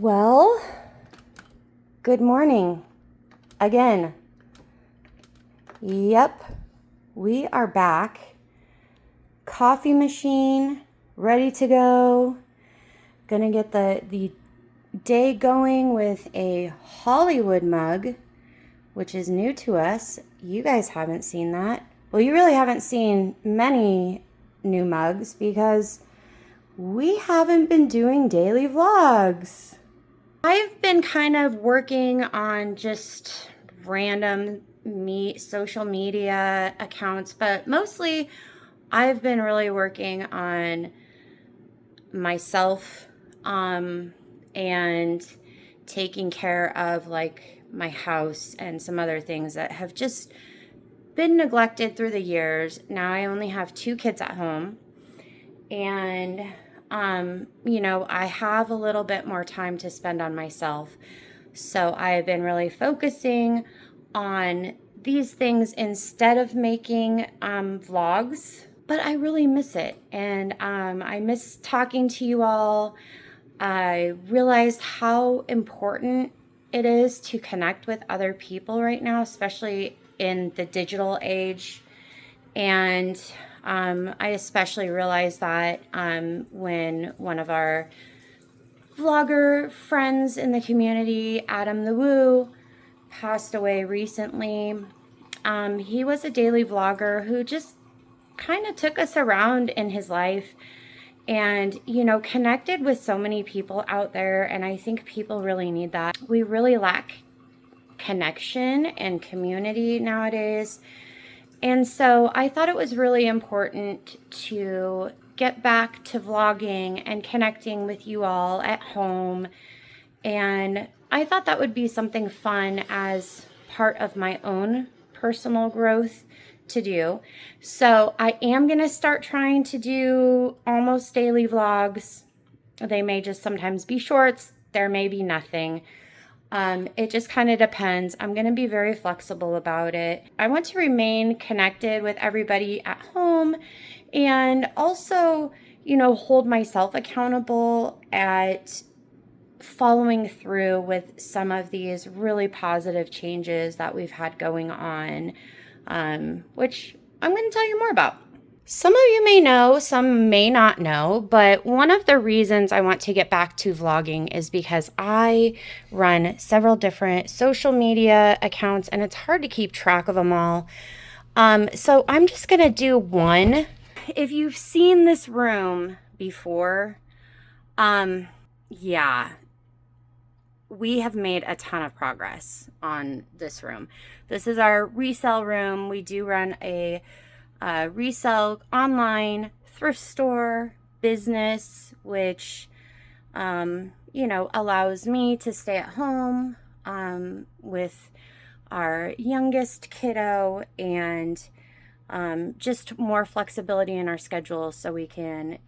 Well, good morning again. Yep, we are back. Coffee machine ready to go. Gonna get the day going with a Hollywood mug, which is new to us. You guys haven't seen that. Well, you really haven't seen many new mugs because we haven't been doing daily vlogs. I've been kind of working on just random social media accounts, but mostly I've been really working on myself and taking care of like my house and some other things that have just been neglected through the years. Now I only have 2 kids at home, and I have a little bit more time to spend on myself. So I've been really focusing on these things instead of making vlogs, but I really miss it. And I miss talking to you all. I realized how important it is to connect with other people right now, especially in the digital age. And I especially realized that when one of our vlogger friends in the community, Adam the Woo, passed away recently. He was a daily vlogger who just kind of took us around in his life and, connected with so many people out there. And I think people really need that. We really lack connection and community nowadays. And so I thought it was really important to get back to vlogging and connecting with you all at home. And I thought that would be something fun as part of my own personal growth to do. So I am going to start trying to do almost daily vlogs. They may just sometimes be shorts. There may be nothing. It just kind of depends. I'm going to be very flexible about it. I want to remain connected with everybody at home and also, hold myself accountable at following through with some of these really positive changes that we've had going on, which I'm going to tell you more about. Some of you may know, some may not know, but one of the reasons I want to get back to vlogging is because I run several different social media accounts and it's hard to keep track of them all. So I'm just going to do one. If you've seen this room before, yeah, we have made a ton of progress on this room. This is our resale room. We do run a resell online thrift store business, which allows me to stay at home with our youngest kiddo and just more flexibility in our schedule so we can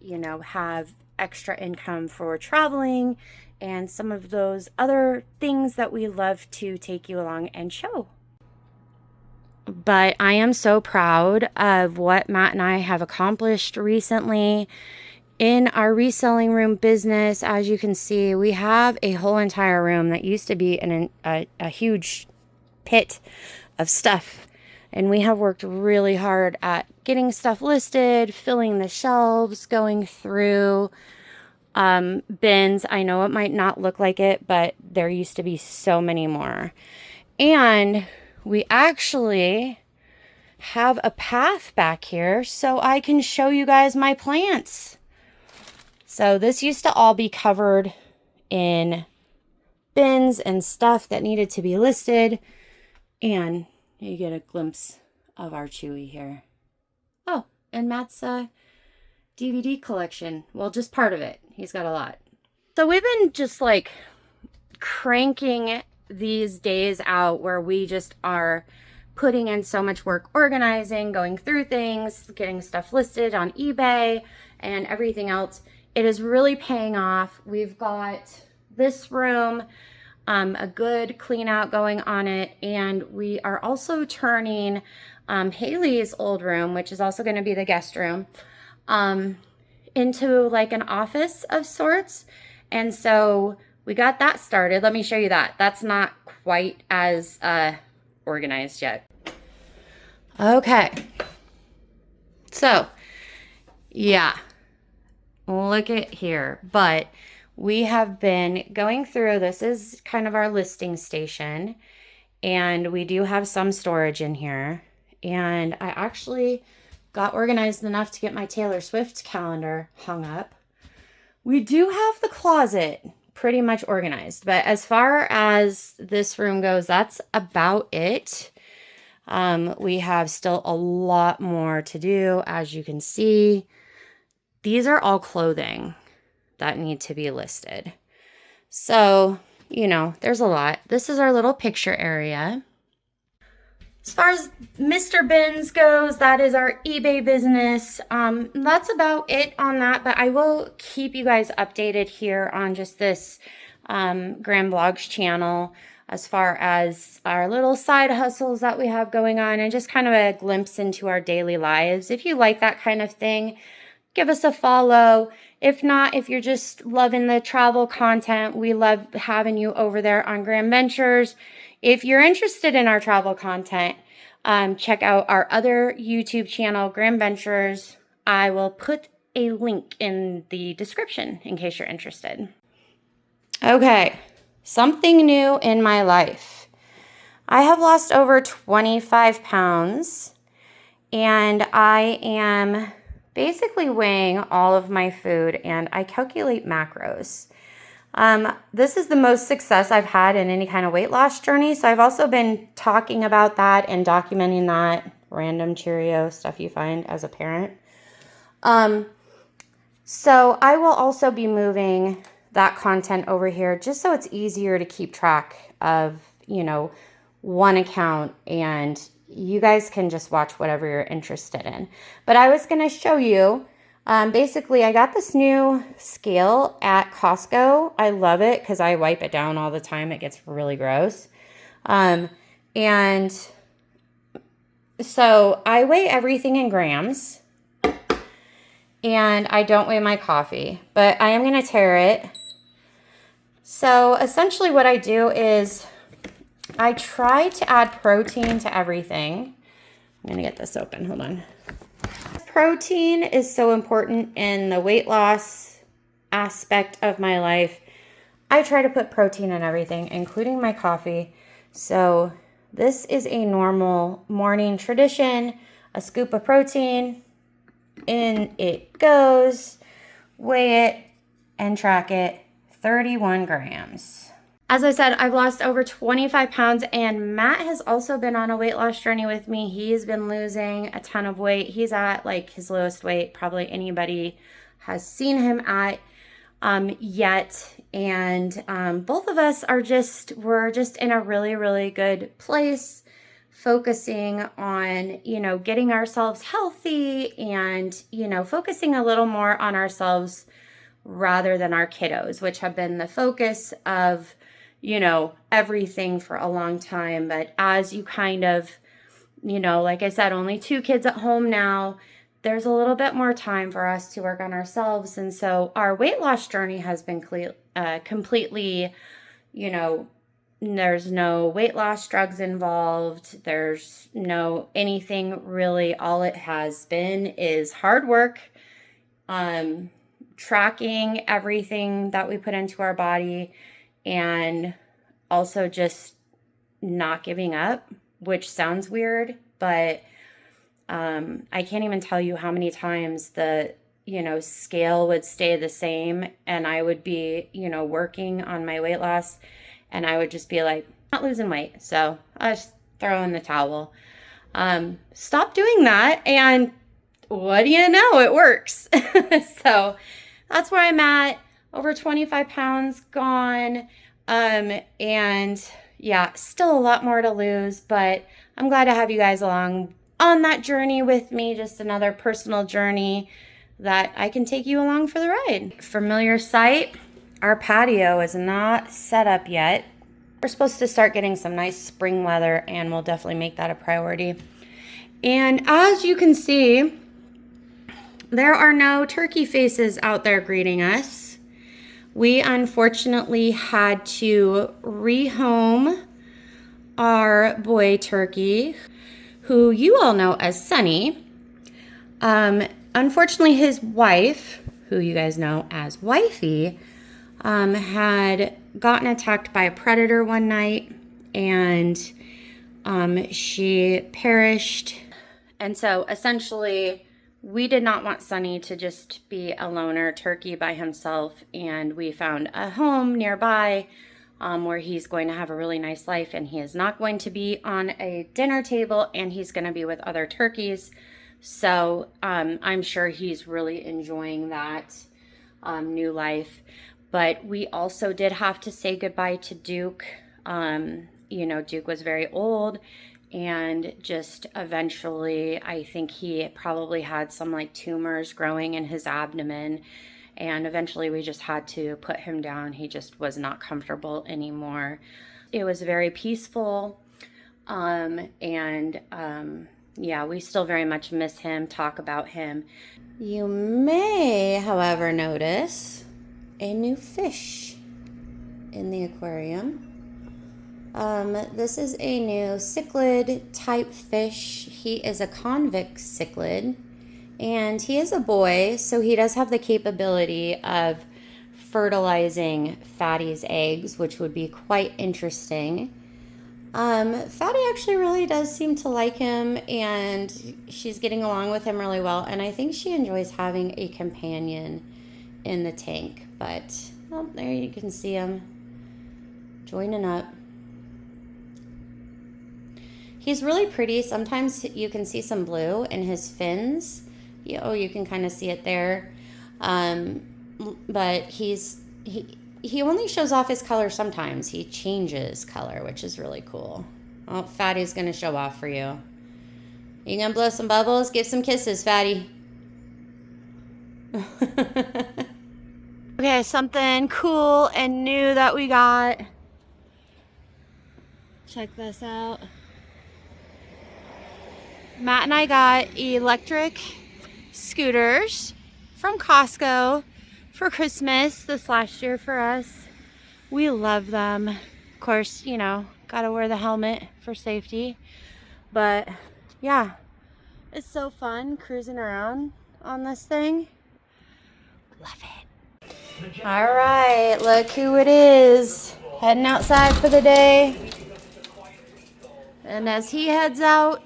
have extra income for traveling and some of those other things that we love to take you along and show. But I am so proud of what Matt and I have accomplished recently in our reselling room business. As you can see, we have a whole entire room that used to be a huge pit of stuff. And we have worked really hard at getting stuff listed, filling the shelves, going through bins. I know it might not look like it, but there used to be so many more. And we actually have a path back here so I can show you guys my plants. So this used to all be covered in bins and stuff that needed to be listed. And you get a glimpse of our Chewy here. Oh, and Matt's DVD collection. Well, just part of it. He's got a lot. So we've been just like cranking these days out where we just are putting in so much work organizing, going through things, getting stuff listed on eBay and everything else. It is really paying off. We've got this room, a good clean out going on it, and we are also turning Haley's old room, which is also going to be the guest room, into like an office of sorts. And so we got that started. Let me show you that. That's not quite as organized yet. Okay. So, yeah, look at here. But we have been going through, this is kind of our listing station, and we do have some storage in here. And I actually got organized enough to get my Taylor Swift calendar hung up. We do have the closet pretty much organized, but as far as this room goes, that's about it. We have still a lot more to do. As you can see, these are all clothing that need to be listed. So, you know, there's a lot. This is our little picture area. As far as Mr. Bins goes, that is our eBay business. That's about it on that, but I will keep you guys updated here on just this Gram Vlogs channel as far as our little side hustles that we have going on and just kind of a glimpse into our daily lives. If you like that kind of thing, give us a follow. If not, if you're just loving the travel content, we love having you over there on Gram Ventures. If you're interested in our travel content, check out our other YouTube channel, Gram Ventures. I will put a link in the description in case you're interested. Okay, something new in my life. I have lost over 25 pounds, and I am basically weighing all of my food, and I calculate macros. This is the most success I've had in any kind of weight loss journey. So I've also been talking about that and documenting that random Cheerio stuff you find as a parent. So I will also be moving that content over here just so it's easier to keep track of, you know, one account, and you guys can just watch whatever you're interested in. But I was going to show you, basically I got this new scale at Costco. I love it because I wipe it down all the time. It gets really gross. And so I weigh everything in grams, and I don't weigh my coffee, but I am going to tare it. So essentially what I do is I try to add protein to everything. I'm going to get this open. Hold on. Protein is so important in the weight loss aspect of my life. I try to put protein in everything, including my coffee. So this is a normal morning tradition. A scoop of protein, in it goes. Weigh it and track it. 31 grams. As I said, I've lost over 25 pounds, and Matt has also been on a weight loss journey with me. He's been losing a ton of weight. He's at like his lowest weight probably anybody has seen him at yet. And both of us are we're just in a really, really good place, focusing on, you know, getting ourselves healthy and, you know, focusing a little more on ourselves rather than our kiddos, which have been the focus of, you know, everything for a long time. But as you kind of, you know, like I said, only 2 kids at home now, there's a little bit more time for us to work on ourselves. And so our weight loss journey has been completely, you know, there's no weight loss drugs involved. There's no anything really. All it has been is hard work, tracking everything that we put into our body, and also just not giving up, which sounds weird, but I can't even tell you how many times the, you know, scale would stay the same and I would be, you know, working on my weight loss, and I would just be like, not losing weight. So I just throw in the towel. Stop doing that, and what do you know? It works. So that's where I'm at. Over 25 pounds gone. And yeah, still a lot more to lose, but I'm glad to have you guys along on that journey with me. Just another personal journey that I can take you along for the ride. Familiar sight. Our patio is not set up yet. We're supposed to start getting some nice spring weather, and we'll definitely make that a priority. And as you can see, there are no turkey faces out there greeting us. We unfortunately had to rehome our boy turkey, who you all know as Sunny. Unfortunately, his wife, who you guys know as Wifey, had gotten attacked by a predator one night, and she perished. And so essentially, we did not want Sunny to just be a loner turkey by himself, and we found a home nearby where he's going to have a really nice life, and he is not going to be on a dinner table, and he's going to be with other turkeys. So I'm sure he's really enjoying that new life. But we also did have to say goodbye to Duke. You know, Duke was very old, and just eventually, I think he probably had some like tumors growing in his abdomen. And eventually we just had to put him down. He just was not comfortable anymore. It was very peaceful. Yeah, we still very much miss him, talk about him. You may, however, notice a new fish in the aquarium. This is a new cichlid type fish. He is a convict cichlid, and he is a boy, so he does have the capability of fertilizing Fatty's eggs, which would be quite interesting. Fatty actually really does seem to like him, and she's getting along with him really well, and I think she enjoys having a companion in the tank. But, oh, there you can see him joining up. He's really pretty. Sometimes you can see some blue in his fins. You can kind of see it there. But he only shows off his color sometimes. He changes color, which is really cool. Oh, Fatty's going to show off for you. You going to blow some bubbles? Give some kisses, Fatty. Okay, something cool and new that we got. Check this out. Matt and I got electric scooters from Costco for Christmas this last year for us. We love them. Of course, you know, gotta wear the helmet for safety. But yeah, it's so fun cruising around on this thing. Love it. All right, look who it is. Heading outside for the day. And as he heads out,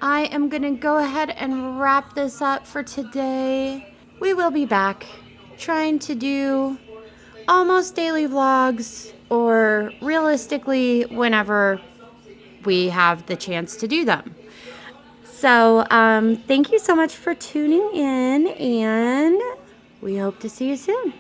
I am gonna go ahead and wrap this up for today. We will be back trying to do almost daily vlogs, or realistically whenever we have the chance to do them. So thank you so much for tuning in, and we hope to see you soon.